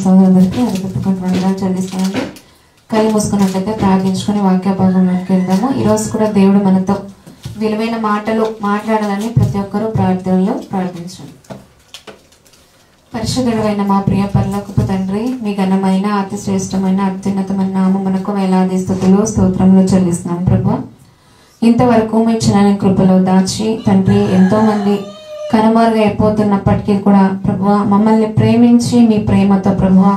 సోదరులకి అడుగుతున్నటువంటి వందనాలు చెల్లిస్తానండి. కళ్ళు మూసుకున్నట్లయితే ప్రార్థించుకొని వాక్య భాగంలోకి వెళ్దాము. ఈరోజు కూడా దేవుడు మనతో విలువైన మాటలు మాట్లాడాలని ప్రతి ఒక్కరూ ప్రార్థనలో ప్రార్థించండి. పరిశుద్ధుడైన మా ప్రియ పరలోకపు తండ్రి, మీ ఘనమైన అతి శ్రేష్టమైన అత్యున్నతమైన నామమునకు వేలాది స్తుతులు స్తోత్రములు చెల్లిస్తున్నాం ప్రభువా. ఇంతవరకు మీ చిన్న కృపలో దాచి తండ్రి ఎంతో మంది కనుమరుగా అయిపోతున్నప్పటికీ కూడా ప్రభువా మమ్మల్ని ప్రేమించి మీ ప్రేమతో ప్రభువా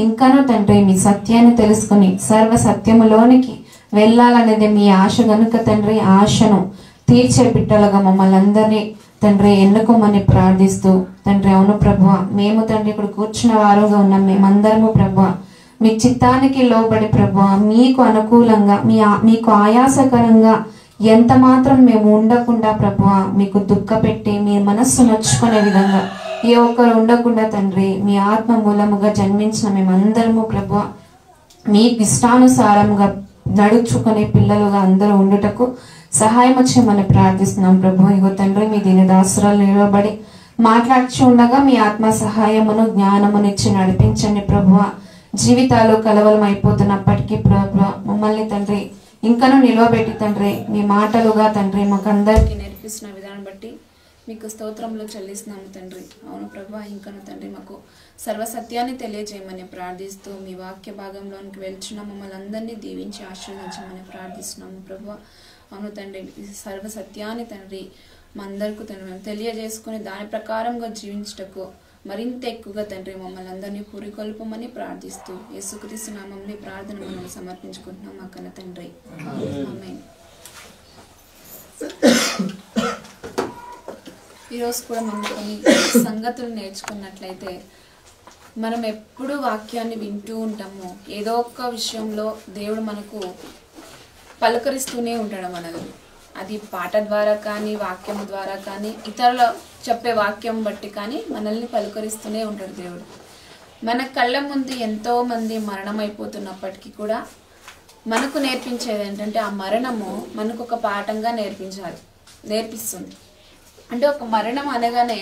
ఇంకానూ తండ్రి మీ సత్యాన్ని తెలుసుకుని సర్వ సత్యములోనికి వెళ్ళాలనేది మీ ఆశ గనుక తండ్రి ఆశను తీర్చే బిడ్డలుగా మమ్మల్ని అందరినీ తండ్రి ఎన్నుకోమని ప్రార్థిస్తూ తండ్రి అవును ప్రభువా మేము తండ్రి ఇక్కడ కూర్చున్న వారుగా ఉన్నాం. మేమందరము ప్రభువా మీ చిత్తానికి లోబడి ప్రభువా మీకు అనుకూలంగా మీకు ఆయాసకరంగా ఎంత మాత్రం మేము ఉండకుండా ప్రభువా మీకు దుఃఖపెట్టి మీ మనస్సు నొచ్చుకునే విధంగా ఏ ఒక్కరు ఉండకుండా తండ్రి మీ ఆత్మ మూలముగా జన్మించిన మేమందరము ప్రభువా మీకు ఇష్టానుసారంగా నడుచుకునే పిల్లలుగా అందరూ ఉండుటకు సహాయం వచ్చేమని ప్రార్థిస్తున్నాం ప్రభు. ఇగో తండ్రి మీ దీని దాసురాలు నిలబడి మాట్లాడుచు ఉండగా మీ ఆత్మ సహాయమును జ్ఞానమునిచ్చి నడిపించండి ప్రభువా. జీవితాలు కలవలం అయిపోతున్నప్పటికీ ప్రభువా మమ్మల్ని తండ్రి ఇంకనూ నిలవబెట్టి తండ్రి మీ మాటలుగా తండ్రి మాకందరికి నేర్పిస్తున్న విధానం బట్టి మీకు స్తోత్రంలో చెల్లిస్తున్నాము తండ్రి. అవును ప్రభా ఇంకను తండ్రి మాకు సర్వసత్యాన్ని తెలియజేయమని ప్రార్థిస్తూ మీ వాక్య భాగంలోనికి వెళ్తున్న మమ్మల్ని అందరినీ దీవించి ఆశీర్వదించమని ప్రార్థిస్తున్నాము ప్రభా. అవును తండ్రి సర్వసత్యాన్ని తండ్రి మా అందరికీ తండ్రి మేము తెలియజేసుకుని దాని ప్రకారంగా జీవించటకు మరింత ఎక్కువగా తండ్రి మమ్మల్ని అందరినీ పురికొల్పమని ప్రార్థిస్తూ యేసుక్రీస్తు నామములో ప్రార్థన మనం సమర్పించుకుంటున్నాం మా కన్న తండ్రి. ఆమేన్. ఈరోజు కూడా మనం కొన్ని సంగతులు నేర్చుకున్నట్లయితే మనం ఎప్పుడు వాక్యాన్ని వింటూ ఉంటాము. ఏదో ఒక విషయంలో దేవుడు మనకు పలకరిస్తూనే ఉంటాడు మనల్ని. అది పాట ద్వారా కానీ వాక్యం ద్వారా కానీ ఇతరుల చెప్పే వాక్యం బట్టి కానీ మనల్ని పలకరిస్తూనే ఉంటాడు దేవుడు. మన కళ్ళ ముందు ఎంతో మంది మరణం అయిపోతున్నప్పటికీ కూడా మనకు నేర్పించేది ఏంటంటే ఆ మరణము మనకు ఒక పాఠంగా నేర్పిస్తుంది. అంటే ఒక మరణం అనగానే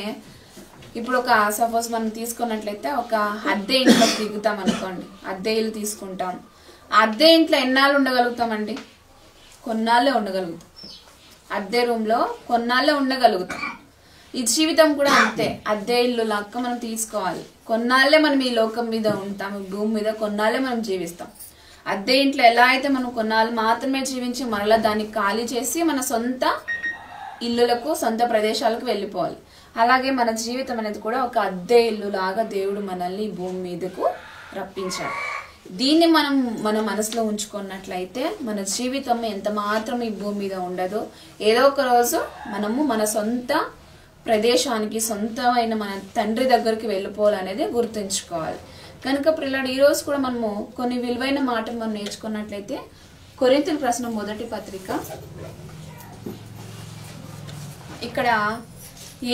ఇప్పుడు ఒక సపోజ్ మనం తీసుకున్నట్లయితే ఒక అద్దె ఇంట్లో దిగుతాం అనుకోండి, అద్దె ఇల్లు తీసుకుంటాం. అద్దె ఇంట్లో ఎన్నాళ్ళు ఉండగలుగుతామండి? కొన్నాళ్ళే ఉండగలుగుతాం. అద్దె రూమ్లో కొన్నాళ్ళే ఉండగలుగుతాం. ఈ జీవితం కూడా అంతే, అద్దె ఇల్లు లాక్క మనం తీసుకోవాలి. కొన్నాళ్ళే మనం ఈ లోకం మీద ఉంటాం, భూమి మీద కొన్నాళ్ళే మనం జీవిస్తాం. అద్దె ఇంట్లో ఎలా అయితే మనం కొన్నాళ్ళు మాత్రమే జీవించి మరలా దాన్ని ఖాళీ చేసి మన సొంత ఇల్లులకు సొంత ప్రదేశాలకు వెళ్ళిపోవాలి. అలాగే మన జీవితం అనేది కూడా ఒక అద్దె ఇల్లు లాగా దేవుడు మనల్ని భూమి మీదకు రప్పించాడు. దీన్ని మనం మన మనసులో ఉంచుకున్నట్లయితే మన జీవితం ఎంత మాత్రం ఈ భూమి మీద ఉండదు. ఏదో ఒక రోజు మనము మన సొంత ప్రదేశానికి సొంతమైన మన తండ్రి దగ్గరికి వెళ్ళిపోవాలనేది గుర్తుంచుకోవాలి. కనుక పిల్లలు ఈరోజు కూడా మనము కొన్ని విలువైన మాటలు మనం నేర్చుకున్నట్లయితే కొరింథీయులకు రాసిన మొదటి పత్రిక ఇక్కడ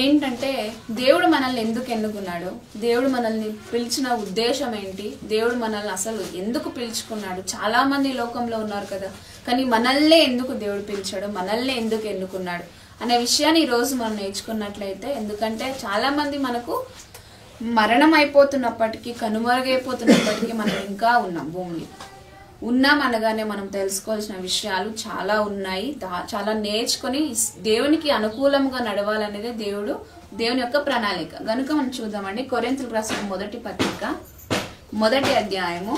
ఏంటంటే దేవుడు మనల్ని ఎందుకు ఎన్నుకున్నాడు, దేవుడు మనల్ని పిలిచిన ఉద్దేశం ఏంటి, దేవుడు మనల్ని అసలు ఎందుకు పిలుచుకున్నాడు. చాలా మంది లోకంలో ఉన్నారు కదా, కానీ మనల్నే ఎందుకు దేవుడు పిలిచాడు, మనల్ని ఎందుకు ఎన్నుకున్నాడు అనే విషయాన్ని ఈరోజు మనం నేర్చుకున్నట్లయితే, ఎందుకంటే చాలా మంది మనకు మరణం అయిపోతున్నప్పటికీ కనుమరుగైపోతున్నప్పటికీ మనం ఇంకా ఉన్నాం భూమిని. ఉన్నాం అనగానే మనం తెలుసుకోవాల్సిన విషయాలు చాలా ఉన్నాయి. చాలా నేర్చుకొని దేవునికి అనుకూలంగా నడవాలనేది దేవుని యొక్క ప్రణాళిక. కనుక మనం చూద్దామండి. కొరింథీయులకు రాసిన మొదటి పత్రిక మొదటి అధ్యాయము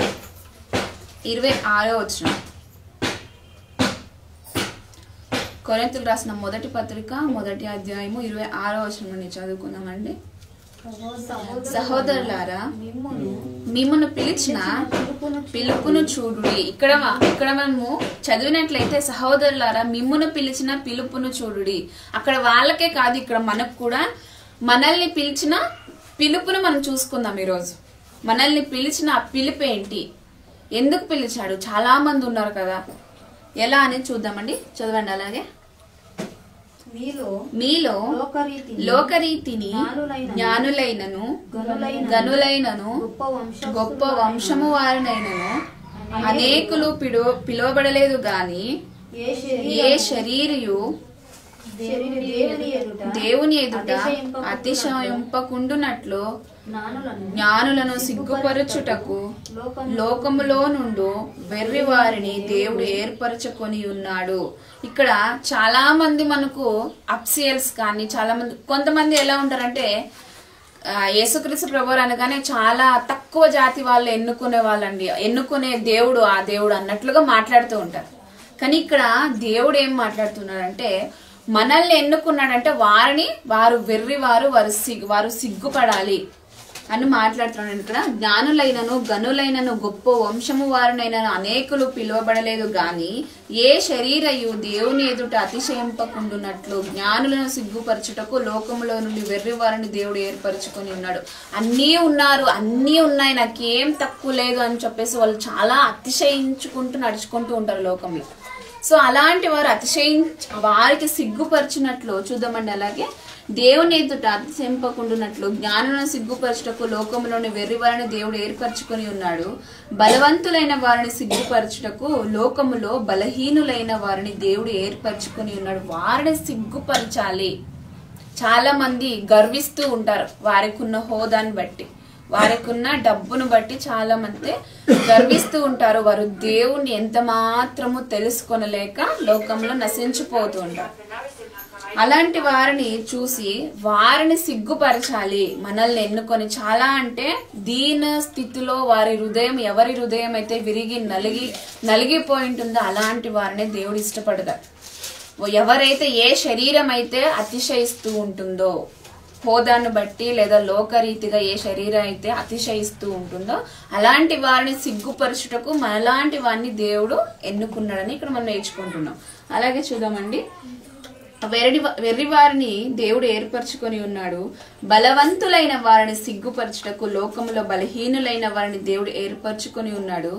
26వ వచనం. కొరింథీయులకు రాసిన మొదటి పత్రిక మొదటి అధ్యాయము 26వ వచనం నుండి చదువుకుందామండి. సహోదరులారా మిమ్మును పిలిచిన పిలుపును చూడుడి. ఇక్కడ మనము చదివినట్లయితే సహోదరులారా మిమ్మును పిలిచిన పిలుపును చూడుడి. అక్కడ వాళ్ళకే కాదు, ఇక్కడ మనకు కూడా మనల్ని పిలిచిన పిలుపును మనం చూసుకుందాం. ఈరోజు మనల్ని పిలిచిన ఆ పిలుపు ఏంటి, ఎందుకు పిలిచాడు? చాలా మంది ఉన్నారు కదా, ఎలా అని చూద్దామండి. చదవండి. అలాగే మీలో లోకరీతిని జ్ఞానులైనను గనులైనను గొప్ప వంశము వారినైనను అనేకులు పిలువబడలేదు గాని ఏ శరీరియు దేవుని ఎదుట అతిశయింపకుండునట్లు జ్ఞానులను సిగ్గుపరచుటకు లోకములో నుండు వెర్రి వారిని దేవుడు ఏర్పరచుకొని ఉన్నాడు. ఇక్కడ చాలా మంది మనకు అప్సియల్స్ కానీ చాలా మంది, కొంతమంది ఎలా ఉంటారంటే యేసుక్రీస్తు ప్రభువారు అనగానే చాలా తక్కువ జాతి వాళ్ళు ఎన్నుకునే వాళ్ళండి, ఎన్నుకునే దేవుడు ఆ దేవుడు అన్నట్లుగా మాట్లాడుతూ ఉంటారు. కానీ ఇక్కడ దేవుడు ఏం మాట్లాడుతున్నాడంటే మనల్ని ఎన్నుకున్నాడంటే వారు వెర్రివారు, వారు సిగ్గుపడాలి అని మాట్లాడుతున్నాడు. ఇక్కడ జ్ఞానులైనను గనులైనను గొప్ప వంశము వారినైనను అనేకులు పిలువబడలేదు గాని ఏ శరీరయు దేవుని ఎదుట అతిశయింపకుండునట్లు జ్ఞానులను సిగ్గుపరచుటకు లోకములో నుండి వెర్రి వారిని దేవుడు ఏర్పరచుకొని ఉన్నాడు. అన్నీ ఉన్నారు, అన్నీ ఉన్నాయి, నాకేం తక్కువ లేదు అని చెప్పేసి వాళ్ళు చాలా అతిశయించుకుంటూ నడుచుకుంటూ ఉంటారు లోకంలో. సో అలాంటి వారు వారికి సిగ్గుపరిచినట్లు చూద్దామండి. అలాగే దేవుని ఎదుట అతిశయింపకుండునట్లు జ్ఞానులను సిగ్గుపరచుటకు లోకంలోని వెర్రి వారిని దేవుడు ఏర్పరచుకొని ఉన్నాడు. బలవంతులైన వారిని సిగ్గుపరచుటకు లోకములో బలహీనులైన వారిని దేవుడు ఏర్పరచుకొని ఉన్నాడు. వారిని సిగ్గుపరచాలి. చాలా మంది గర్విస్తూ ఉంటారు వారికి ఉన్న హోదాన్ని బట్టి, వారికి ఉన్న డబ్బును బట్టి చాలా మంది గర్విస్తూ ఉంటారు. వారు దేవుణ్ణి ఎంత మాత్రము తెలుసుకొనలేక లోకంలో నశించిపోతూ ఉంటారు. అలాంటి వారిని చూసి వారిని సిగ్గుపరచాలి. మనల్ని ఎన్నుకొని చాలా అంటే దీన స్థితిలో వారి హృదయం, ఎవరి హృదయం అయితే విరిగి నలిగిపోయి ఉంటుందో అలాంటి వారిని దేవుడు ఇష్టపడతాడు. ఎవరైతే ఏ శరీరం అయితే అతిశయిస్తూ ఉంటుందో, హోదాను బట్టి లేదా లోకరీతిగా ఏ శరీరం అయితే అతిశయిస్తూ ఉంటుందో అలాంటి వారిని సిగ్గుపరచుటకు మనలాంటి వారిని దేవుడు ఎన్నుకున్నాడని ఇక్కడ మనం నేర్చుకుంటున్నాం. అలాగే చూద్దామండి. వెర్రి వారిని దేవుడు ఏర్పరచుకొని ఉన్నాడు. బలవంతులైన వారిని సిగ్గుపరచుటకు లోకములో బలహీనులైన వారిని దేవుడు ఏర్పరచుకొని ఉన్నాడు.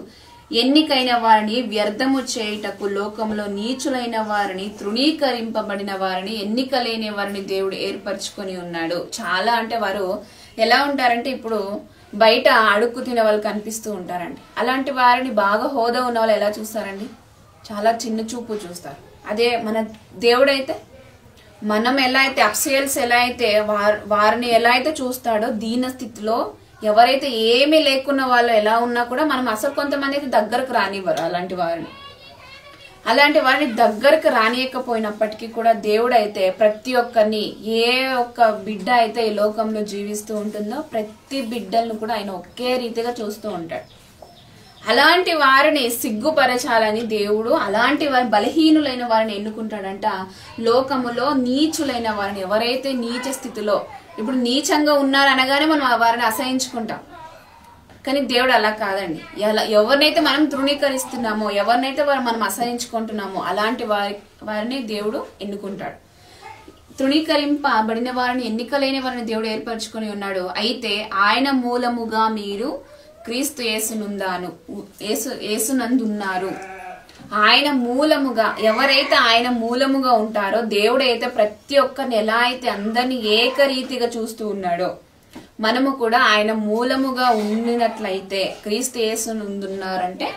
ఎన్నికైన వారిని వ్యర్థము చేయుటకు లోకంలో నీచులైన వారిని, తృణీకరింపబడిన వారిని, ఎన్నిక లేని వారిని దేవుడు ఏర్పరచుకొని ఉన్నాడు. చాలా అంటే వారు ఎలా ఉంటారంటే ఇప్పుడు బయట అడుక్కు తినే వాళ్ళు కనిపిస్తూ ఉంటారండి. అలాంటి వారిని బాగా హోదా ఉన్న వాళ్ళు ఎలా చూస్తారండి? చాలా చిన్న చూపు చూస్తారు. అదే మన దేవుడైతే మనం ఎలా అయితే అప్సియల్స్ ఎలా అయితే వారిని ఎలా అయితే చూస్తాడో దీన స్థితిలో ఎవరైతే ఏమీ లేకున్న వాళ్ళు ఎలా ఉన్నా కూడా మనం అసలు కొంతమంది అయితే దగ్గరకు రానివ్వరు. అలాంటి వారిని దగ్గరకు రానియకపోయినప్పటికీ కూడా దేవుడు అయితే ప్రతి ఒక్కరిని, ఏ ఒక్క బిడ్డ అయితే ఈ లోకంలో జీవిస్తూ ఉంటుందో ప్రతి బిడ్డలను కూడా ఆయన ఒకే రీతిగా చూస్తూ ఉంటాడు. అలాంటి వారిని సిగ్గుపరచాలని దేవుడు అలాంటి వారి బలహీనులైన వారిని ఎన్నుకుంటాడంట. లోకములో నీచులైన వారిని, ఎవరైతే నీచ స్థితిలో ఇప్పుడు నీచంగా ఉన్నారు అనగానే మనం వారిని అసహించుకుంటాం. కానీ దేవుడు అలా కాదండి. ఎవరినైతే మనం తృణీకరిస్తున్నామో, ఎవరినైతే మనం అసహించుకుంటున్నామో అలాంటి వారిని దేవుడు ఎన్నుకుంటాడు. తృణీకరింపబడిన వారిని, ఎన్నికలేని వారిని దేవుడు ఏర్పరచుకొని ఉన్నాడు. అయితే ఆయన మూలముగా మీరు క్రీస్తు యేసునందున్నారు. ఆయన మూలముగా, ఎవరైతే ఆయన మూలముగా ఉంటారో దేవుడైతే ప్రతి ఒక్కరిని ఎలా అయితే అందరినీ ఏకరీతిగా చూస్తూ ఉన్నాడో మనము కూడా ఆయన మూలముగా ఉన్నట్లయితే, క్రీస్తు యేసునందున్నారంటే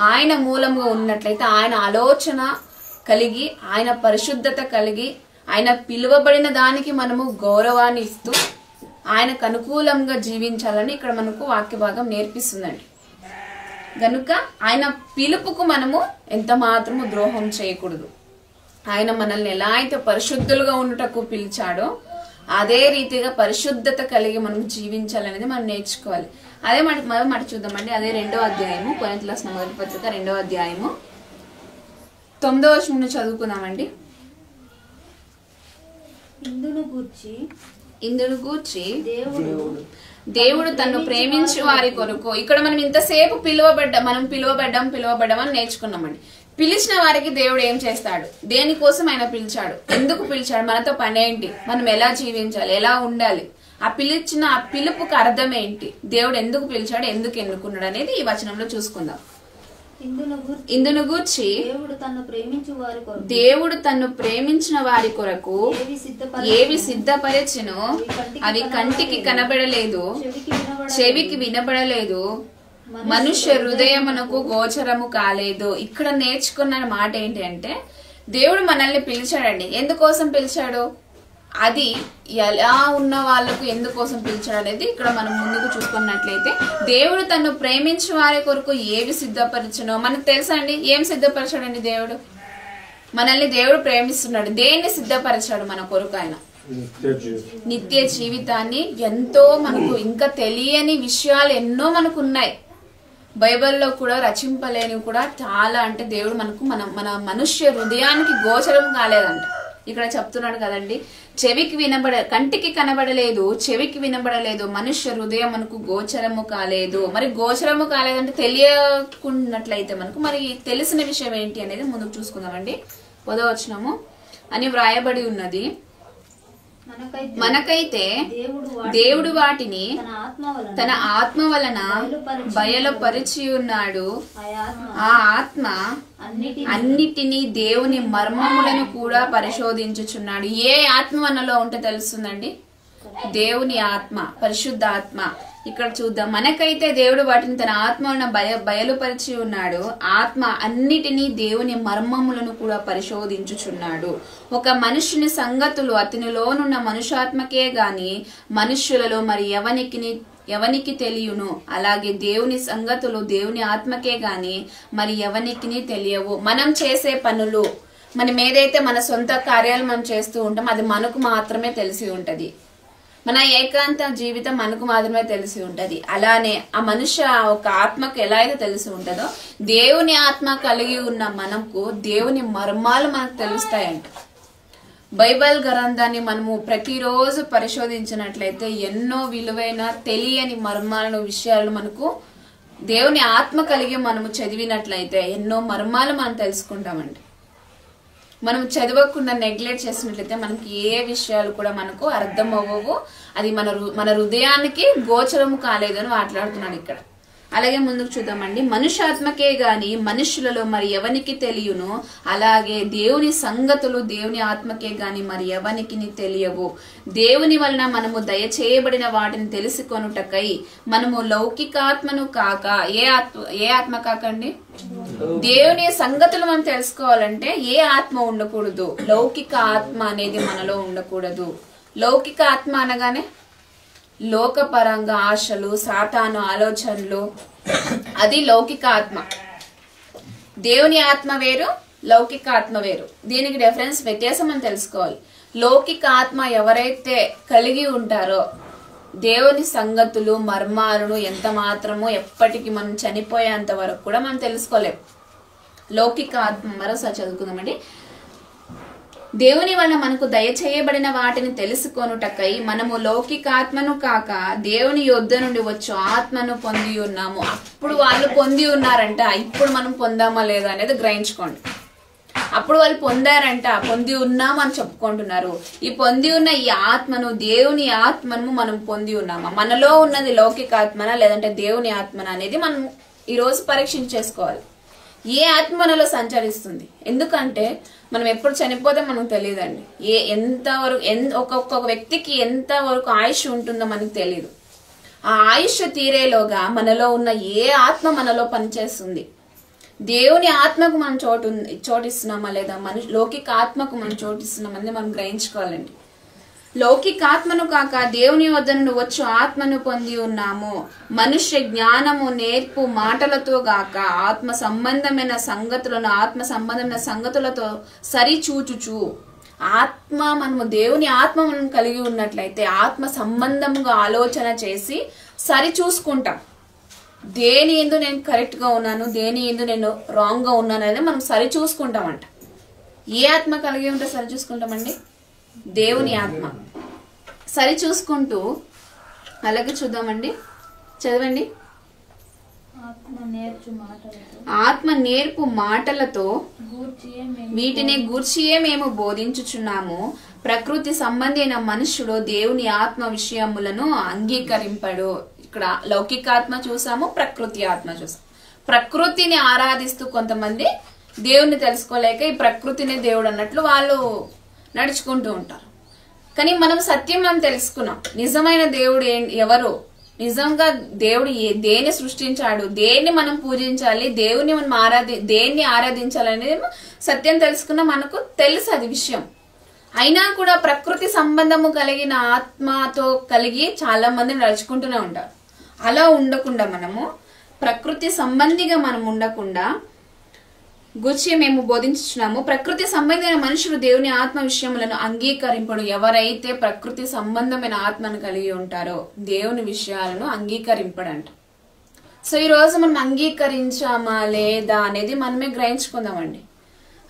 ఆయన మూలముగా ఉన్నట్లయితే ఆయన ఆలోచన కలిగి, ఆయన పరిశుద్ధత కలిగి, ఆయన పిలువబడిన దానికి మనము గౌరవాన్ని ఇస్తూ ఆయనకు అనుకూలంగా జీవించాలని ఇక్కడ మనకు వాక్య భాగం నేర్పిస్తుందండి. గనుక ఆయన పిలుపుకు మనము ఎంత మాత్రము ద్రోహం చేయకూడదు. ఆయన మనల్ని ఎలా అయితే పరిశుద్ధులుగా ఉండటకు పిలిచాడో అదే రీతిగా పరిశుద్ధత కలిగి మనం జీవించాలనేది మనం నేర్చుకోవాలి. అదే మాట చూద్దామండి. అదే 2వ అధ్యాయము, కొరింథీయులకు రాసిన మొదటి పత్రిక 2వ అధ్యాయము 9వ వచనం చదువుకుందామండి. ఇందును గూర్చి దేవుడు తను ప్రేమించి వారి కొరకు, ఇక్కడ మనం ఇంతసేపు పిలువబడ్డం అని నేర్చుకున్నామండి. పిలిచిన వారికి దేవుడు ఏం చేస్తాడు, దేనికోసం ఆయన పిలిచాడు, ఎందుకు పిలిచాడు, మనతో పని ఏంటి, మనం ఎలా జీవించాలి, ఎలా ఉండాలి, ఆ పిలుపుకు అర్థం ఏంటి, దేవుడు ఎందుకు పిలిచాడు, ఎందుకు ఎన్నుకున్నాడు అనేది ఈ వచనంలో చూసుకుందాం. ఇందును గూర్చి దేవుడు తన్ను ప్రేమించిన వారి కొరకు ఏవి సిద్ధపరిచెనో అవి కంటికి కనబడలేదు, చెవికి వినబడలేదు, మనుష్య హృదయమునకు గోచరము కాలేదు. ఇక్కడ నేర్చుకున్న మాట ఏంటి అంటే దేవుడు మనల్ని పిలిచాడండి. ఎందుకోసం పిలిచాడు, అది ఎలా ఉన్న వాళ్ళకు ఎందుకోసం పిలిచాడు అనేది ఇక్కడ మనం ముందుకు చూసుకున్నట్లయితే, దేవుడు తను ప్రేమించిన వారి కొరకు ఏవి సిద్ధపరచనో మనకు తెలుసా అండి. ఏం సిద్ధపరచాడండి దేవుడు? మనల్ని దేవుడు ప్రేమిస్తున్నాడు. దేన్ని సిద్ధపరచాడు మన కొరకు? ఆయన నిత్య జీవితాన్ని. ఎంతో మనకు ఇంకా తెలియని విషయాలు ఎన్నో మనకు ఉన్నాయి. బైబిల్లో కూడా రచింపలేనివి కూడా చాలా. అంటే దేవుడు మనకు మన మనుష్య హృదయానికి గోచరం కాలేదంట. ఇక్కడ చెప్తున్నాడు కదండి, కంటికి కనబడలేదు, చెవికి వినబడలేదు, మనుష్య హృదయం మనకు గోచరము కాలేదు. మరి గోచరము కాలేదంటే తెలియకున్నట్లయితే మనకు మరి తెలిసిన విషయం ఏంటి అనేది ముందుకు చూసుకుందామండి. 10వ వచనము అని వ్రాయబడి ఉన్నది, మనకైతే దేవుడు వాటిని తన ఆత్మ వలన బయలుపరిచి ఉన్నాడు. ఆ ఆత్మ అన్నిటినీ దేవుని మర్మములను కూడా పరిశోధించుచున్నాడు. ఏ ఆత్మ మనలో ఉంటే తెలుస్తుందండి? దేవుని ఆత్మ, పరిశుద్ధ ఆత్మ. ఇక్కడ చూద్దాం, మనకైతే దేవుడు వాటిని తన ఆత్మను బయలుపరిచి ఉన్నాడు. ఆత్మ అన్నిటినీ దేవుని మర్మములను కూడా పరిశోధించుచున్నాడు. ఒక మనుషుని సంగతులు అతనిలోనున్న మనుషాత్మకే గాని మనుష్యులలో మరి ఎవనికి తెలియను. అలాగే దేవుని సంగతులు దేవుని ఆత్మకే గాని మరి ఎవనికి తెలియవు. మనం చేసే పనులు, మనం ఏదైతే మన సొంత కార్యాలు మనం చేస్తూ ఉంటాం అది మనకు మాత్రమే తెలిసి ఉంటది. మన ఏకాంత జీవితం మనకు మాత్రమే తెలిసి ఉంటది. అలానే ఆ మనుష్య ఒక ఆత్మకు ఎలా అయితే తెలిసి ఉంటుందో, దేవుని ఆత్మ కలిగి ఉన్న మనకు దేవుని మర్మాలు మనకు తెలుస్తాయంట. బైబిల్ గ్రంథాన్ని మనము ప్రతిరోజు పరిశోధించినట్లయితే ఎన్నో విలువైన తెలియని మర్మాలను విషయాలు మనకు దేవుని ఆత్మ కలిగి మనము చదివినట్లయితే ఎన్నో మర్మాలు మనం తెలుసుకుంటామండి. మనం చదవకుండా నెగ్లెక్ట్ చేసినట్లయితే మనకి ఏ విషయాలు కూడా మనకు అర్థం అవ్వవు. అది మన హృదయానికి గోచరము కాలేదు అని మాట్లాడుతున్నాడు ఇక్కడ. అలాగే ముందుకు చూద్దామండి, మనుష్యాత్మకే గాని మనుష్యులలో మరి ఎవనికి తెలియను. అలాగే దేవుని సంగతులు దేవుని ఆత్మకే గాని మరి ఎవనికి తెలియవు. దేవుని వలన మనము దయచేయబడిన వాటిని తెలుసుకొనుటకై మనము లౌకికాత్మను కాక ఏ ఆత్మ కాకండి, దేవుని సంగతులు మనం తెలుసుకోవాలంటే ఏ ఆత్మ ఉండకూడదు, లౌకిక ఆత్మ అనేది మనలో ఉండకూడదు. లౌకిక ఆత్మ అనగానే లోకపరంగా ఆశలు, సాతాను ఆలోచనలు, అది లౌకిక ఆత్మ. దేవుని ఆత్మ వేరు, లౌకిక ఆత్మ వేరు. దీనికి డిఫరెన్స్, వ్యత్యాసం మనం తెలుసుకోవాలి. లౌకిక ఆత్మ ఎవరైతే కలిగి ఉంటారో దేవుని సంగతులు మర్మాలను ఎంత మాత్రమో ఎప్పటికీ మనం చనిపోయేంత వరకు కూడా మనం తెలుసుకోలేం. లౌకిక ఆత్మ, మరోసారి చదువుకుందామండి. దేవుని వల్ల మనకు దయచేయబడిన వాటిని తెలుసుకొనుటకై మనము లౌకికాత్మను కాక దేవుని యొద్ద నుండి వచ్చు ఆత్మను పొంది ఉన్నాము. అప్పుడు వాళ్ళు పొంది ఉన్నారంట, ఇప్పుడు మనం పొందామా లేదా అనేది గ్రహించుకోండి. అప్పుడు వాళ్ళు పొందారంట, పొంది ఉన్నాము అని చెప్పుకుంటున్నారు. ఈ పొంది ఉన్న ఈ ఆత్మను, దేవుని ఆత్మను మనం పొంది ఉన్నామా? మనలో ఉన్నది లౌకిక ఆత్మనా లేదంటే దేవుని ఆత్మనా అనేది మనం ఈరోజు పరీక్షించేసుకోవాలి. ఏ ఆత్మ మనలో సంచరిస్తుంది? ఎందుకంటే మనం ఎప్పుడు చనిపోతే మనకు తెలియదండి. ఎంతవరకు ఒక్కొక్క వ్యక్తికి ఎంతవరకు ఆయుష్ ఉంటుందో మనకు తెలియదు. ఆ ఆయుష్ తీరేలోగా మనలో ఉన్న ఏ ఆత్మ మనలో పనిచేస్తుంది? దేవుని ఆత్మకు మనం చోటిస్తున్నామా లేదా లౌకిక ఆత్మకు మనం చోటిస్తున్నామని మనం గ్రహించుకోవాలండి. లౌకికాత్మను కాక దేవుని వద్ద నుండి వచ్చు ఆత్మను పొంది ఉన్నాము. మనుష్య జ్ఞానము నేర్పు మాటలతో గాక ఆత్మ సంబంధమైన సంగతులతో సరిచూచుచు. మనము దేవుని ఆత్మ మనం కలిగి ఉన్నట్లయితే ఆత్మ సంబంధముగా ఆలోచన చేసి సరి చూసుకుంటాం. దేని ఎందు నేను కరెక్ట్ గా ఉన్నాను, దేని ఎందు నేను రాంగ్ గా ఉన్నాను అనేది మనం సరి చూసుకుంటామంట. ఏ ఆత్మ కలిగి ఉంటే సరి చూసుకుంటామండి? దేవుని ఆత్మ. సరి చూసుకుంటూ అలాగే చూద్దామండి, చదవండి. ఆత్మ నేర్పు మాటలతో వీటిని గూర్చియే మేము బోధించుచున్నాము. ప్రకృతి సంబంధి అయిన మనుష్యుడు దేవుని ఆత్మ విషయములను అంగీకరింపడు. ఇక్కడ లౌకికాత్మ చూసాము, ప్రకృతి ఆత్మ చూసాము. ప్రకృతిని ఆరాధిస్తూ కొంతమంది దేవుణ్ణి తెలుసుకోలేక ఈ ప్రకృతిని దేవుడు అన్నట్లు వాళ్ళు నడుచుకుంటూ ఉంటారు. కానీ మనం సత్యం మనం తెలుసుకున్నాం. నిజమైన దేవుడు ఎవరు, నిజంగా దేవుడు దేన్ని సృష్టించాడు, దేన్ని మనం పూజించాలి, దేవుని మనం దేన్ని ఆరాధించాలనేది సత్యం తెలుసుకున్న మనకు తెలుసు అది విషయం. అయినా కూడా ప్రకృతి సంబంధము కలిగిన ఆత్మతో కలిగి చాలా మంది నడుచుకుంటూనే ఉంటారు. అలా ఉండకుండా మనము ప్రకృతి సంబంధిగా మనం ఉండకుండా గురించి మేము బోధించున్నాము. ప్రకృతి సంబంధమైన మనుషులు దేవుని ఆత్మ విషయములను అంగీకరింపడు. ఎవరైతే ప్రకృతి సంబంధమైన ఆత్మను కలిగి ఉంటారో దేవుని విషయాలను అంగీకరింపడంట. సో ఈ రోజు మనం అంగీకరించామా లేదా అనేది మనమే గ్రహించుకుందామండి.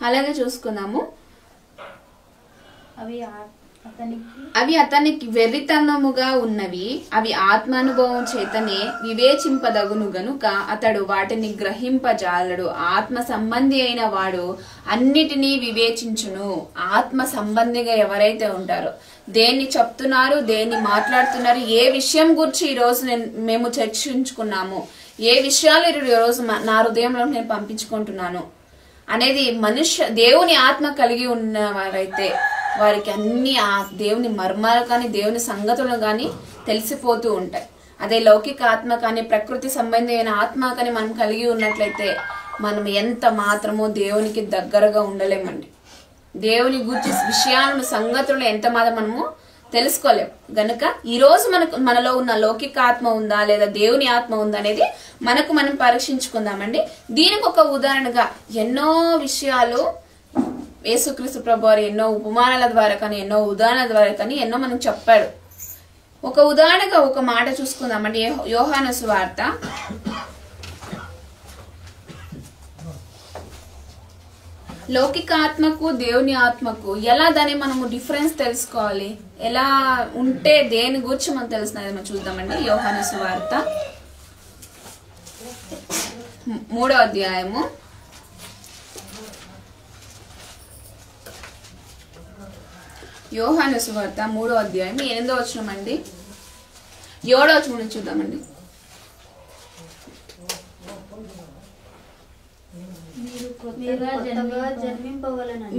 అలాగే చూసుకుందాము. అవి అతనికి వెర్రితనముగా ఉన్నవి, అవి ఆత్మానుభవం చేతనే వివేచింపదగును గనుక అతడు వాటిని గ్రహింపజాలడు. ఆత్మ సంబంధి అయిన వాడు అన్నిటినీ వివేచించును. ఆత్మ సంబంధిగా ఎవరైతే ఉంటారో, దేన్ని చెప్తున్నారు, దేన్ని మాట్లాడుతున్నారు, ఏ విషయం గురించి ఈ రోజు మేము చర్చించుకున్నాము, ఏ విషయాలు ఈ రోజు నా హృదయంలో నేను పంపించుకుంటున్నాను అనేది దేవుని ఆత్మ కలిగి ఉన్న వారైతే వారికి అన్ని ఆ దేవుని మర్మాలు కానీ దేవుని సంగతులు కానీ తెలిసిపోతూ ఉంటాయి. అదే లౌకిక ఆత్మ కానీ ప్రకృతి సంబంధమైన ఆత్మ కానీ మనం కలిగి ఉన్నట్లయితే మనం ఎంత మాత్రమో దేవునికి దగ్గరగా ఉండలేమండి. దేవుని గురించి విషయాలను సంగతులు ఎంత మాత్రం మనము తెలుసుకోలేము. గనుక ఈ రోజు మనలో ఉన్న లౌకిక ఆత్మ ఉందా లేదా దేవుని ఆత్మ ఉందా అనేది మనం పరీక్షించుకుందామండి. దీనికి ఒక ఉదాహరణగా ఎన్నో విషయాలు యేసుక్రీస్తు ప్రభువారు ఎన్నో ఉపమానాల ద్వారా కానీ ఎన్నో ఉదాహరణల ద్వారా కానీ ఎన్నో మనకు చెప్పాడు. ఒక ఉదాహరణగా ఒక మాట చూసుకుందామండి. యోహాను సువార్త లౌకిక ఆత్మకు దేవుని ఆత్మకు ఎలా దాన్ని మనము డిఫరెన్స్ తెలుసుకోవాలి, ఎలా ఉంటే దేని గురించి మనం తెలుసుకునేది మనం చూద్దామండి. యోహాను సువార్త 3వ అధ్యాయము యోహాను సువార్త 3వ అధ్యాయం 8వ వచనం అండి. 7వ వచనం నుంచి చూద్దామండి.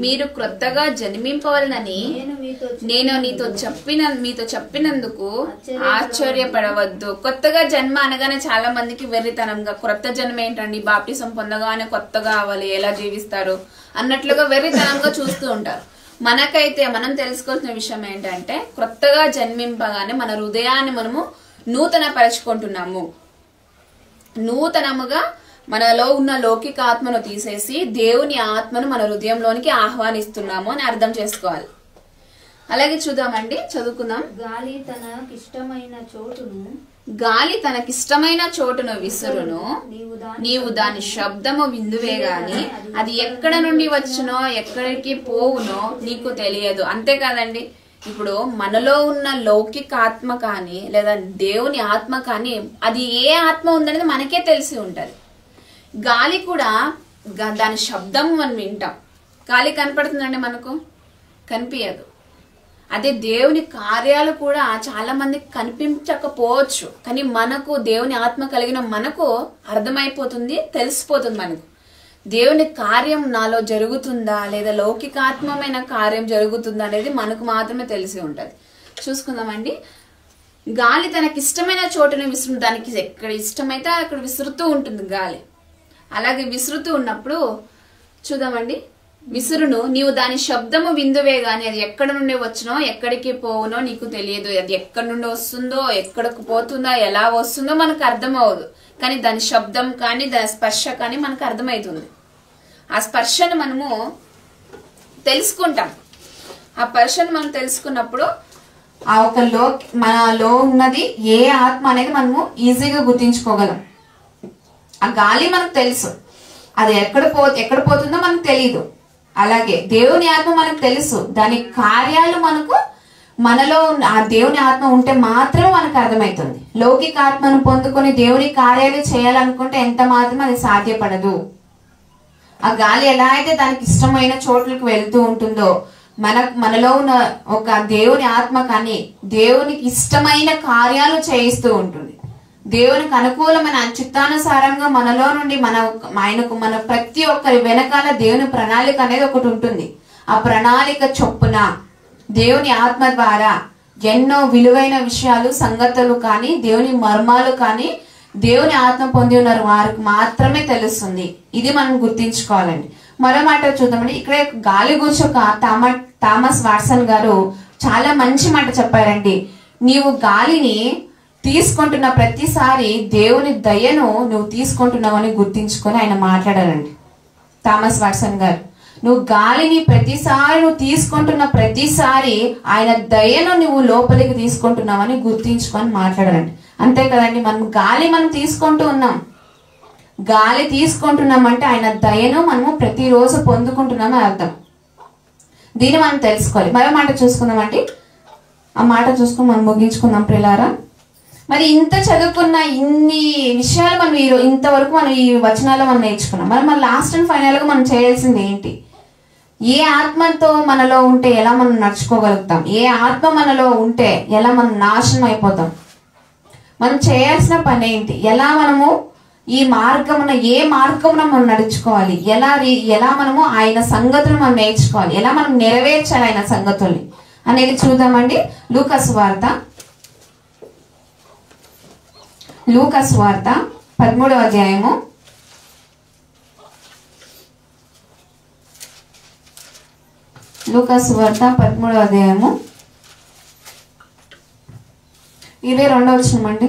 మీరు క్రొత్తగా జన్మింపవలనని నేను మీతో చెప్పినందుకు ఆశ్చర్యపడవద్దు. కొత్తగా జన్మ అనగానే చాలా మందికి వెర్రితనంగా, క్రొత్త జన్మ ఏంటండి, బాప్టిజం పొందగానే కొత్తగా అవ్వాలి, ఎలా జీవిస్తారు అన్నట్లుగా వెర్రితనంగా చూస్తూ ఉంటారు. మనకైతే మనం తెలుసుకోవాల్సిన విషయం ఏంటంటే క్రొత్తగా జన్మింపగానే మన హృదయాన్ని మనము నూతన పరచుకుంటున్నాము. నూతనముగా మనలో ఉన్న లౌకిక ఆత్మను తీసేసి దేవుని ఆత్మను మన హృదయంలోనికి ఆహ్వానిస్తున్నాము అని అర్థం చేసుకోవాలి. అలాగే చూద్దామండి, చదువుకుందాం. గాలి తనకిష్టమైన చోటును విసురును, నీవు దాని శబ్దము విందువే గాని అది ఎక్కడ నుండి వచ్చునో ఎక్కడికి పోవునో నీకు తెలియదు. అంతేకాదండి, ఇప్పుడు మనలో ఉన్న లౌకిక ఆత్మ కానీ లేదా దేవుని ఆత్మ కానీ అది ఏ ఆత్మ ఉందనేది మనకే తెలిసి ఉంటది. గాలి కూడా దాని శబ్దం మనం వింటాం. గాలి కనపడుతుందండి మనకు? కనిపించదు. అదే దేవుని కార్యాలు కూడా చాలా మందికి కనిపించకపోవచ్చు, కానీ మనకు దేవుని ఆత్మ కలిగిన మనకు అర్థమైపోతుంది, తెలిసిపోతుంది. మనకు దేవుని కార్యం నాలో జరుగుతుందా లేదా లౌకికాత్మమైన కార్యం జరుగుతుందా అనేది మనకు మాత్రమే తెలిసి ఉంటది. చూసుకుందామండి. గాలి తనకి ఇష్టమైన చోటుని విసురు, దానికి ఎక్కడ ఇష్టమైతే అక్కడ విసురుతూ ఉంటుంది గాలి. అలాగే విసురుతూ ఉన్నప్పుడు చూద్దామండి, విసురును, నీవు దాని శబ్దము విందువే గాని అది ఎక్కడ నుండి వచ్చినో ఎక్కడికి పోవునో నీకు తెలియదు. అది ఎక్కడి నుండి వస్తుందో ఎక్కడికి పోతుందో ఎలా వస్తుందో మనకు అర్థమవదు, కానీ దాని శబ్దం కానీ దాని స్పర్శ కానీ మనకు అర్థమవుతుంది. ఆ స్పర్శను మనము తెలుసుకుంటాం. ఆ స్పర్శను మనం తెలుసుకున్నప్పుడు ఆ ఒక మనలో ఉన్నది ఏ ఆత్మ అనేది మనము ఈజీగా గుర్తించుకోగలం. ఆ గాలి మనకు తెలుసు, అది ఎక్కడ పోతుందో మనకు తెలియదు. అలాగే దేవుని ఆత్మ మనకు తెలుసు, దాని కార్యాలు మనలో ఆ దేవుని ఆత్మ ఉంటే మాత్రం మనకు అర్థమవుతుంది. లౌకిక ఆత్మను పొందుకొని దేవుని కార్యాలు చేయాలనుకుంటే ఎంత మాత్రం అది సాధ్యపడదు. ఆ గాలి ఎలా అయితే దానికి ఇష్టమైన చోట్లకు వెళ్తూ ఉంటుందో మనలో ఉన్న ఒక దేవుని ఆత్మ కానీ దేవునికి ఇష్టమైన కార్యాలు చేయిస్తూ ఉంటుంది. దేవునికి అనుకూలమైన చిత్తానుసారంగా మనలో నుండి మన ప్రతి ఒక్కరి వెనకాల దేవుని ప్రణాళిక అనేది ఒకటి ఉంటుంది. ఆ ప్రణాళిక చొప్పున దేవుని ఆత్మ ద్వారా ఎన్నో విలువైన విషయాలు, సంగతులు కానీ, దేవుని మర్మాలు కానీ దేవుని ఆత్మ పొంది ఉన్నారు వారికి మాత్రమే తెలుస్తుంది. ఇది మనం గుర్తించుకోవాలండి. మరో మాట చూద్దామండి. ఇక్కడే గాలి గూర్చొక థామస్ వాట్సన్ గారు చాలా మంచి మాట చెప్పారండి. నీవు గాలిని తీసుకుంటున్న ప్రతిసారి దేవుని దయను నువ్వు తీసుకుంటున్నావని గుర్తించుకొని ఆయన మాట్లాడారండి. థామస్ వాట్సన్ గారు, నువ్వు గాలిని ప్రతిసారి నువ్వు తీసుకుంటున్న ప్రతిసారి ఆయన దయను నువ్వు లోపలికి తీసుకుంటున్నావని గుర్తించుకొని మాట్లాడారండి. అంతే కదండి, మనం తీసుకుంటూ ఉన్నాం. గాలి తీసుకుంటున్నామంటే ఆయన దయను మనము ప్రతిరోజు పొందుకుంటున్నామని అర్థం. దీన్ని మనం తెలుసుకోవాలి. మరో మాట చూసుకుందామండి. ఆ మాట చూసుకుని మనం ముగించుకుందాం ప్రియులారా. మరి ఇంత చదువుకున్న ఇన్ని విషయాలు మనం ఇంతవరకు మనం ఈ వచనాల్లో మనం నేర్చుకున్నాం. మరి మన లాస్ట్ అండ్ ఫైనల్ గా మనం చేయాల్సింది ఏంటి? ఏ ఆత్మతో మనలో ఉంటే ఎలా మనం నడుచుకోగలుగుతాం? ఏ ఆత్మ మనలో ఉంటే ఎలా మనం నాశనం అయిపోతాం? మనం చేయాల్సిన పని ఏంటి? ఎలా మనము ఈ మార్గమున ఏ మార్గమున మనం నడుచుకోవాలి? ఎలా మనము ఆయన సంగతులను మనం నేర్చుకోవాలి? ఎలా మనం నెరవేర్చాలి ఆయన సంగతుల్ని అనేది చూద్దామండి. లూకాసు వార్త 13వ అధ్యాయము 22వ అధ్యాయము 22వ వచనం అండి.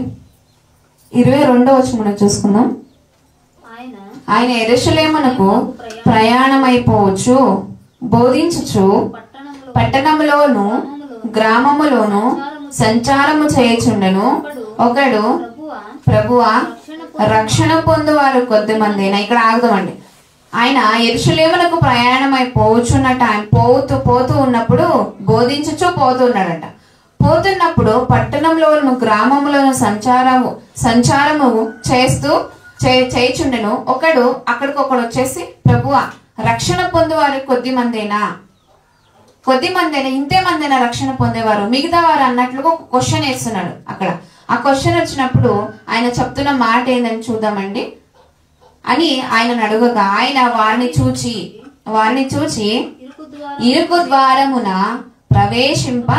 22వ వచనం చూసుకుందాం. ఆయన యెరూషలేమునకు ప్రయాణమైపోవచ్చు, బోధించుచు పట్టణములోను గ్రామములోను సంచారము చేయుచుండెను. ఒకడు, ప్రభువా రక్షణ పొందువారు కొద్దిమందేనా. ఇక్కడ ఆగుదామండి. ఆయన యెరూషలేమునకు ప్రయాణమైపోవచ్చున్న టైం పోతూ ఉన్నప్పుడు బోధించుచు పోతున్నాడట. పోతున్నప్పుడు పట్టణంలోను గ్రామంలోను సంచారము చేయుచుండెను. ఒకడు వచ్చేసి, ప్రభువా రక్షణ పొందేవారు కొద్దిమందేనా, ఇంతే మందేనా రక్షణ పొందేవారు, మిగతా వారు అన్నట్లుగా ఒక క్వశ్చన్ వేస్తున్నాడు. అక్కడ ఆ క్వశ్చన్ వచ్చినప్పుడు ఆయన చెప్తున్న మాట ఏందని చూద్దామండి. అని ఆయన అడుగగా ఆయన వారిని చూచి ఇరుకు ద్వారమున ప్రవేశింప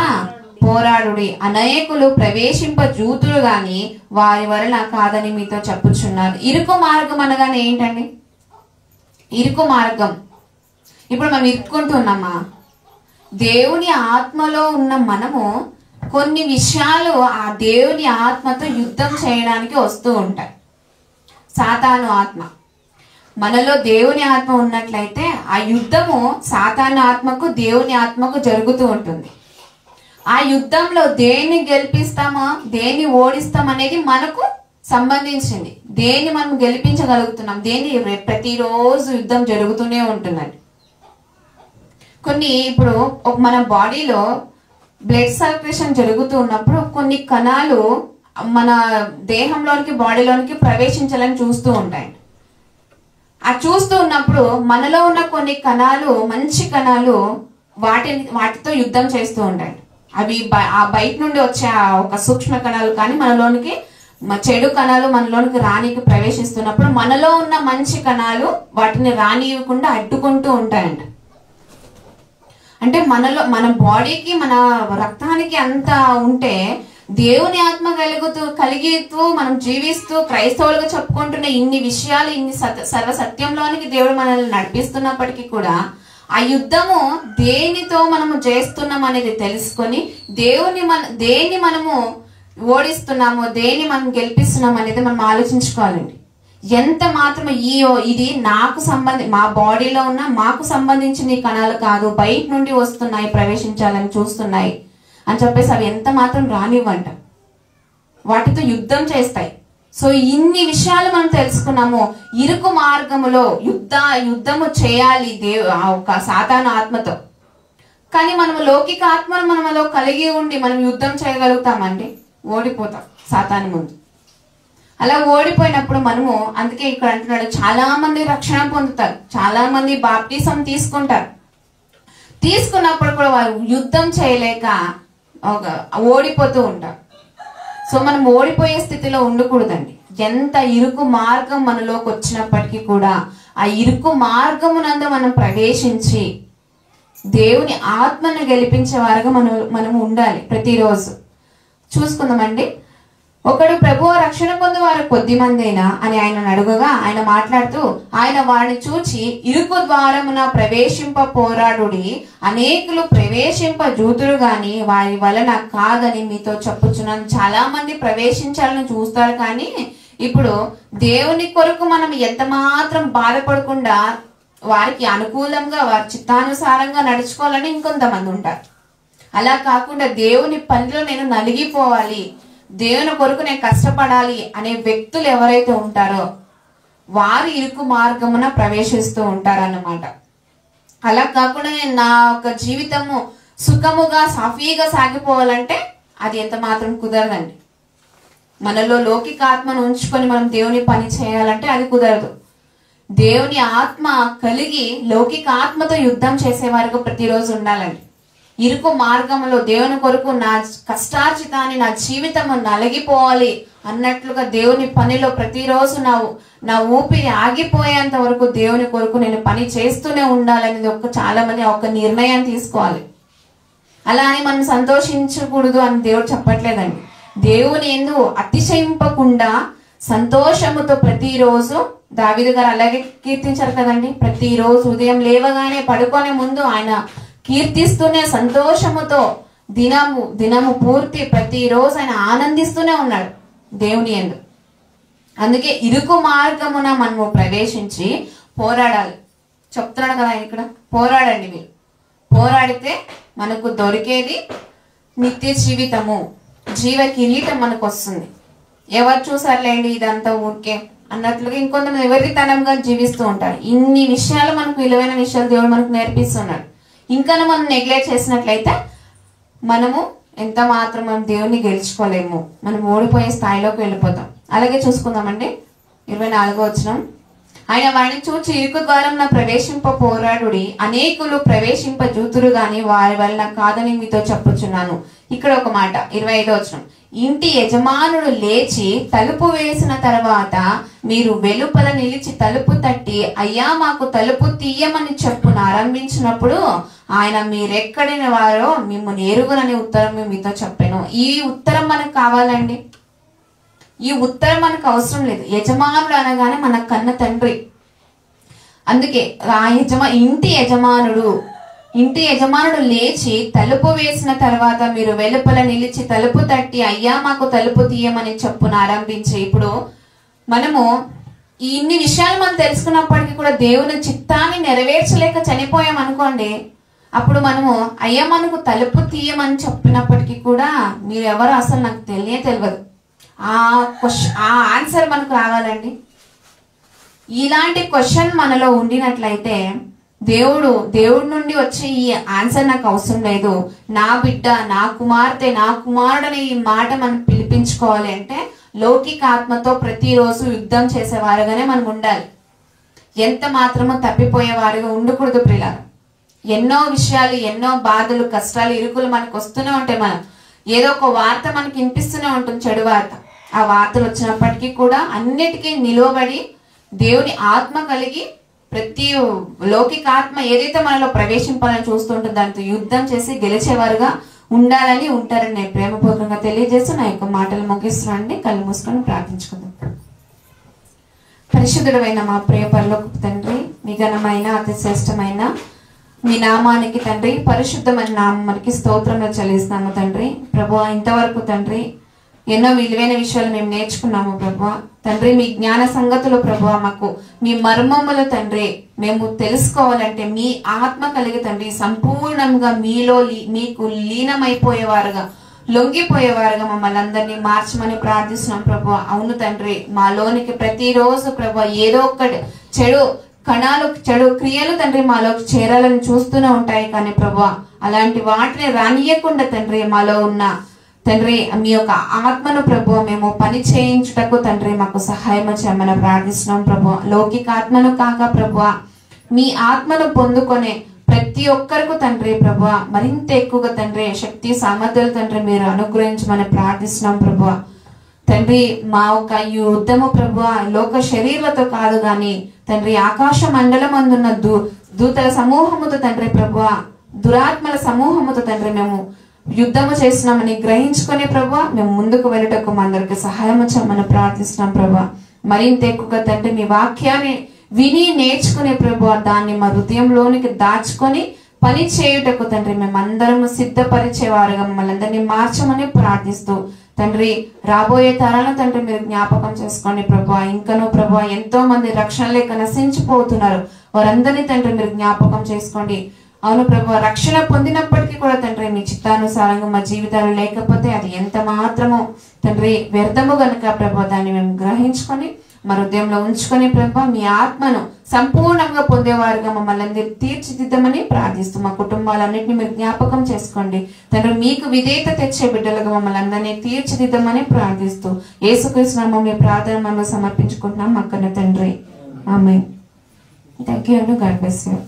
పోరాడుడి, అనేకులు ప్రవేశింప జూతులు గాని వారి వలన కాదని మీతో చెప్పుచున్నారు. ఇరుకు మార్గం అనగానే ఏంటండి? ఇరుకు మార్గం. ఇప్పుడు మనం ఇరుక్కుంటున్నామా? దేవుని ఆత్మలో ఉన్న మనము కొన్ని విషయాలు ఆ దేవుని ఆత్మతో యుద్ధం చేయడానికి వస్తూ ఉంటాయి. సాతాను ఆత్మ, మనలో దేవుని ఆత్మ ఉన్నట్లయితే ఆ యుద్ధము సాతాను ఆత్మకు దేవుని ఆత్మకు జరుగుతూ ఉంటుంది. ఆ యుద్ధంలో దేన్ని గెలిపిస్తామో దేన్ని ఓడిస్తాం అనేది మనకు సంబంధించింది. దేన్ని మనం గెలిపించగలుగుతున్నాం, దేన్ని ప్రతిరోజు యుద్ధం జరుగుతూనే ఉంటుందండి. కొన్ని ఇప్పుడు మన బాడీలో బ్లడ్ సర్క్యులేషన్ జరుగుతూ ఉన్నప్పుడు కొన్ని కణాలు మన దేహంలోనికి బాడీలోనికి ప్రవేశించాలని చూస్తూ ఉంటాయి. ఆ చూస్తూ ఉన్నప్పుడు మనలో ఉన్న కొన్ని కణాలు, మంచి కణాలు వాటితో యుద్ధం చేస్తూ ఉంటాయి. అవి ఆ బయట నుండి వచ్చే ఒక సూక్ష్మ కణాలు కానీ మనలోనికి చెడు కణాలు మనలోనికి రానికి ప్రవేశిస్తున్నప్పుడు మనలో ఉన్న మంచి కణాలు వాటిని రానివ్వకుండా అడ్డుకుంటూ ఉంటాయంట. అంటే మన బాడీకి మన రక్తానికి అంత ఉంటే దేవుని ఆత్మ కలిగితూ మనం జీవిస్తూ క్రైస్తవులుగా చెప్పుకుంటున్న ఇన్ని విషయాలు, ఇన్ని సర్వ సత్యంలోనికి దేవుడు మనల్ని నడిపిస్తున్నప్పటికీ కూడా ఆ యుద్ధము దేనితో మనము చేస్తున్నాం అనేది తెలుసుకొని దేన్ని మనము ఓడిస్తున్నామో, దేన్ని మనం గెలిపిస్తున్నాం అనేది మనం ఆలోచించుకోవాలండి. ఎంత మాత్రం ఇది మా బాడీలో ఉన్న మాకు సంబంధించిన ఈ కణాలు కాదు, బయట నుండి వస్తున్నాయి, ప్రవేశించాలని చూస్తున్నాయి అని చెప్పేసి అవి ఎంత మాత్రం రానివ్వంట, వాటితో యుద్ధం చేస్తాయి. సో ఇన్ని విషయాలు మనం తెలుసుకున్నాము. ఇరుకు మార్గములో యుద్ధము చేయాలి ఒక సాతాను ఆత్మతో. కానీ మనము లౌకిక ఆత్మను మనలో కలిగి ఉండి మనం యుద్ధం చేయగలుగుతామండి? ఓడిపోతాం సాతాను ముందు. అలా ఓడిపోయినప్పుడు మనము, అందుకే ఇక్కడ అంటున్నాడు, చాలా మంది రక్షణ పొందుతారు, చాలా మంది బాప్టిజం తీసుకుంటారు. తీసుకున్నప్పుడు కూడా వారు యుద్ధం చేయలేక ఓడిపోతూ ఉంటారు. సో మనం ఓడిపోయే స్థితిలో ఉండకూడదండి. ఎంత ఇరుకు మార్గం మనలోకి వచ్చినప్పటికీ కూడా ఆ ఇరుకు మార్గమునందు మనం ప్రవేశించి దేవుని ఆత్మను గెలిపించే వారుగా మనము ఉండాలి ప్రతిరోజు. చూసుకుందామండి. ఒకడు ప్రభువు రక్షణ పొందువారు కొద్ది మందేనా అని ఆయన అడుగగా ఆయన మాట్లాడుతూ, ఆయన వారిని చూచి ఇరుకు ద్వారమున ప్రవేశింప పోరాడుడి, అనేకులు ప్రవేశింప జూతురు గాని వారి వలన కాదని మీతో చెప్పుచున్నాను. చాలా మంది ప్రవేశించాలని చూస్తారు, కానీ ఇప్పుడు దేవుని కొరకు మనం ఎంత మాత్రం బాధపడకుండా వారికి అనుకూలంగా వారి చిత్తానుసారంగా నడుచుకోవాలని ఇంకొంతమంది ఉంటారు. అలా కాకుండా దేవుని పనిలో నేను నలిగిపోవాలి, దేవుని కొరకు నేను కష్టపడాలి అనే వ్యక్తులు ఎవరైతే ఉంటారో వారు ఇరుకు మార్గమున ప్రవేశిస్తూ ఉంటారన్నమాట. అలా కాకుండా నేను నా యొక్క జీవితము సుఖముగా సాఫీగా సాగిపోవాలంటే అది ఎంత మాత్రం కుదరదండి. మనలో లౌకిక ఆత్మను ఉంచుకొని మనం దేవుని పని చేయాలంటే అది కుదరదు. దేవుని ఆత్మ కలిగి లౌకిక ఆత్మతో యుద్ధం చేసేవారుగా ప్రతిరోజు ఉండాలండి. ఇరుకు మార్గంలో దేవుని కొరకు నా కష్టార్జితాన్ని, నా జీవితము నలిగిపోవాలి అన్నట్లుగా దేవుని పనిలో ప్రతిరోజు నా ఊపిరి ఆగిపోయేంత వరకు దేవుని కొరకు నేను పని చేస్తూనే ఉండాలనేది చాలా మంది ఒక నిర్ణయం తీసుకోవాలి. అలా అని మనం సంతోషించకూడదు అని దేవుడు చెప్పట్లేదండి. దేవుని యందు అతిశయింపకుండా సంతోషముతో ప్రతిరోజు, దావీదు గారు అలాగే కీర్తించారు కదండి, ప్రతిరోజు ఉదయం లేవగానే పడుకునే ముందు ఆయన కీర్తిస్తూనే సంతోషముతో దినము పూర్తి ప్రతిరోజు ఆయన ఆనందిస్తూనే ఉన్నాడు దేవుని యందు. అందుకే ఇరుకు మార్గమున మనము ప్రవేశించి పోరాడాలి చెప్తున్నాడు కదా ఇక్కడ. పోరాడండి, మీరు పోరాడితే మనకు దొరికేది నిత్య జీవితము, జీవ కిరీటం మనకు వస్తుంది. ఎవరు చూసారులేండి ఇదంతా ఊరికే అన్నట్లుగా ఇంకొంతమంది ఎవరితనంగా జీవిస్తూ ఉంటారు. ఇన్ని విషయాలు మనకు విలువైన విషయాలు దేవుడు మనకు నేర్పిస్తున్నాడు. ఇంకా మనం నెగ్లెక్ట్ చేసినట్లయితే మనము ఎంత మాత్రం మనం దేవుని గెలుచుకోలేము, మనం ఓడిపోయే స్థాయిలోకి వెళ్ళిపోతాం. అలాగే చూసుకుందామండి 24వ వచనం. ఆయన వారిని చూచి ఇరుకు ద్వారమున ప్రవేశింప పోరాడుడి, అనేకులు ప్రవేశింప జూతురు గాని వారి వలన కాదని మీతో చెప్పుచున్నాను. ఇక్కడ ఒక మాట 25వ వచనం. ఇంటి యజమానుడు లేచి తలుపు వేసిన తర్వాత మీరు వెలుపల నిలిచి తలుపు తట్టి అయ్యా మాకు తలుపు తీయమని చెప్పున ఆరంభించినప్పుడు ఆయన మీరెక్కడిన వారో మిమ్మల్ని ఎరుగునని ఉత్తరం మీతో చెప్పాను. ఈ ఉత్తరం మనకు కావాలండి. ఈ ఉత్తరం మనకు అవసరం లేదు. యజమానుడు అనగానే మన కన్న తండ్రి. అందుకే ఇంటి యజమానుడు లేచి తలుపు వేసిన తర్వాత మీరు వెలుపల నిలిచి తలుపు తట్టి అయ్యా మాకు తలుపు తీయమని చెప్పున ఆరంభించి. ఇప్పుడు మనము ఇన్ని విషయాలు మనం తెలుసుకున్నప్పటికీ కూడా దేవుని చిత్తాన్ని నెరవేర్చలేక చనిపోయాం అనుకోండి, అప్పుడు మనము అయ్యా మనకు తలుపు తీయమని చెప్పినప్పటికీ కూడా మీరు ఎవరు అసలు నాకు తెలియదు. ఆ ఆన్సర్ మనకు రావాలండి. ఇలాంటి క్వశ్చన్ మనలో ఉండినట్లయితే దేవుడి నుండి వచ్చే ఈ ఆన్సర్ నాకు అవసరం లేదు, నా బిడ్డ, నా కుమార్తె, నా కుమారుడని ఈ మాట మనం పిలిపించుకోవాలి అంటే లౌకిక ఆత్మతో ప్రతిరోజు యుద్ధం చేసేవారుగానే మనం ఉండాలి. ఎంత మాత్రమో తప్పిపోయేవారుగా ఉండకూడదు ప్రియులారా. ఎన్నో విషయాలు, ఎన్నో బాధలు, కష్టాలు, ఇరుకులు మనకు వస్తూనే ఉంటాయి. మనం ఏదో ఒక వార్త మనకి వినిపిస్తూనే ఉంటుంది, చెడు వార్త. ఆ వార్తలు వచ్చినప్పటికీ కూడా అన్నిటికీ నిలువబడి దేవుని ఆత్మ కలిగి ప్రతి లౌకిక ఆత్మ ఏదైతే మనలో ప్రవేశింపాలని చూస్తుంటుందో దాంతో యుద్ధం చేసి గెలిచేవారుగా ఉండాలని ఉంటారని నేను ప్రేమపూర్వకంగా తెలియజేస్తూ నా యొక్క మాటలు ముగిస్తున్నానండి. కళ్ళు మూసుకొని ప్రార్థించుకుందాం. పరిశుద్ధుడైన మా ప్రియ పరలోకపు తండ్రి, మీ ఘనమైన అతి శ్రేష్టమైన మీ నామానికి తండ్రి, పరిశుద్ధమైన నామానికి స్తోత్రంలో చెల్లిస్తున్నాము తండ్రి. ప్రభువా, ఇంతవరకు తండ్రి ఎన్నో విలువైన విషయాలు మేము నేర్చుకున్నాము ప్రభువా. తండ్రి మీ జ్ఞాన సంగతులు ప్రభువా, మాకు మీ మర్మములు తండ్రి మేము తెలుసుకోవాలంటే మీ ఆత్మ కలిగి తండ్రి సంపూర్ణంగా మీలో మీకు లీనమైపోయేవారుగా, లొంగిపోయేవారుగా మమ్మల్ని అందరినీ మార్చమని ప్రార్థిస్తున్నాం ప్రభువా. అవును తండ్రి, మాలోనికి ప్రతిరోజు ప్రభువా ఏదో ఒక్కటి చెడు కణాలు, చెడు క్రియలు తండ్రి మాలోకి చేరాలని చూస్తూనే ఉంటాయి. కానీ ప్రభువా అలాంటి వాటిని రానియకుండా తండ్రి మాలో ఉన్న తండ్రి మీ యొక్క ఆత్మను ప్రభువా మేము పని చేయించుటకు తండ్రి మాకు సహాయం చేయమని ప్రార్థిస్తున్నాం ప్రభువా. లౌకిక ఆత్మను కాక ప్రభువా మీ ఆత్మను పొందుకొనే ప్రతి ఒక్కరికి తండ్రి ప్రభువా మరింత ఎక్కువగా తండ్రి శక్తి సామర్థ్యాలు తండ్రి మీరు అనుగ్రహించమని ప్రార్థిస్తున్నాం ప్రభువా. తండ్రి మా యొక్క యుద్ధము ప్రభువా లోక శరీరాలతో కాదు గాని తండ్రి ఆకాశ మండలం అందున్న దూతల సమూహముతో తండ్రి ప్రభువా దురాత్మల సమూహముతో తండ్రి మేము యుద్ధము చేస్తున్నామని గ్రహించుకునే ప్రభా మేము ముందుకు వెళ్ళటకు మా అందరికి సహాయం చేయమని ప్రార్థిస్తున్నాం ప్రభా. మరింత ఎక్కువగా తండ్రి మీ వాక్యాన్ని విని నేర్చుకునే ప్రభా దాన్ని మా హృదయంలోనికి దాచుకొని పని చేయుటకు తండ్రి మేమందరము సిద్ధపరిచేవారుగా మమ్మల్ని అందరినీ మార్చమని ప్రార్థిస్తూ తండ్రి రాబోయే తరాలను తండ్రి మీరు జ్ఞాపకం చేసుకోండి ప్రభా. ఇంకనూ ప్రభా ఎంతో మంది రక్షణ లేక నశించిపోతున్నారు, వారందరినీ తండ్రి మీరు జ్ఞాపకం చేసుకోండి. అవును ప్రభా, రక్షణ పొందినప్పటికీ కూడా తండ్రి మీ చిత్తానుసారంగా మా జీవితాలు లేకపోతే అది ఎంత మాత్రమో తండ్రి వ్యర్థము గనుక ప్రభా దాన్ని మేము గ్రహించుకొని మా హృదయంలో ఉంచుకొని ప్రభా మీ ఆత్మను సంపూర్ణంగా పొందేవారుగా మమ్మల్ని అందరూ తీర్చిదిద్దమని ప్రార్థిస్తూ మా కుటుంబాలన్నింటినీ మీరు జ్ఞాపకం చేసుకోండి తండ్రి. మీకు విధేయత తెచ్చే బిడ్డలుగా మమ్మల్ని అందరినీ తీర్చిదిద్దమని ప్రార్థిస్తూ యేసుక్రీస్తు నామములో మీ ప్రార్థన మనం సమర్పించుకుంటున్నాం మా కన్న తండ్రి. ఆమేన్. థాంక్యూ అండి. God bless you.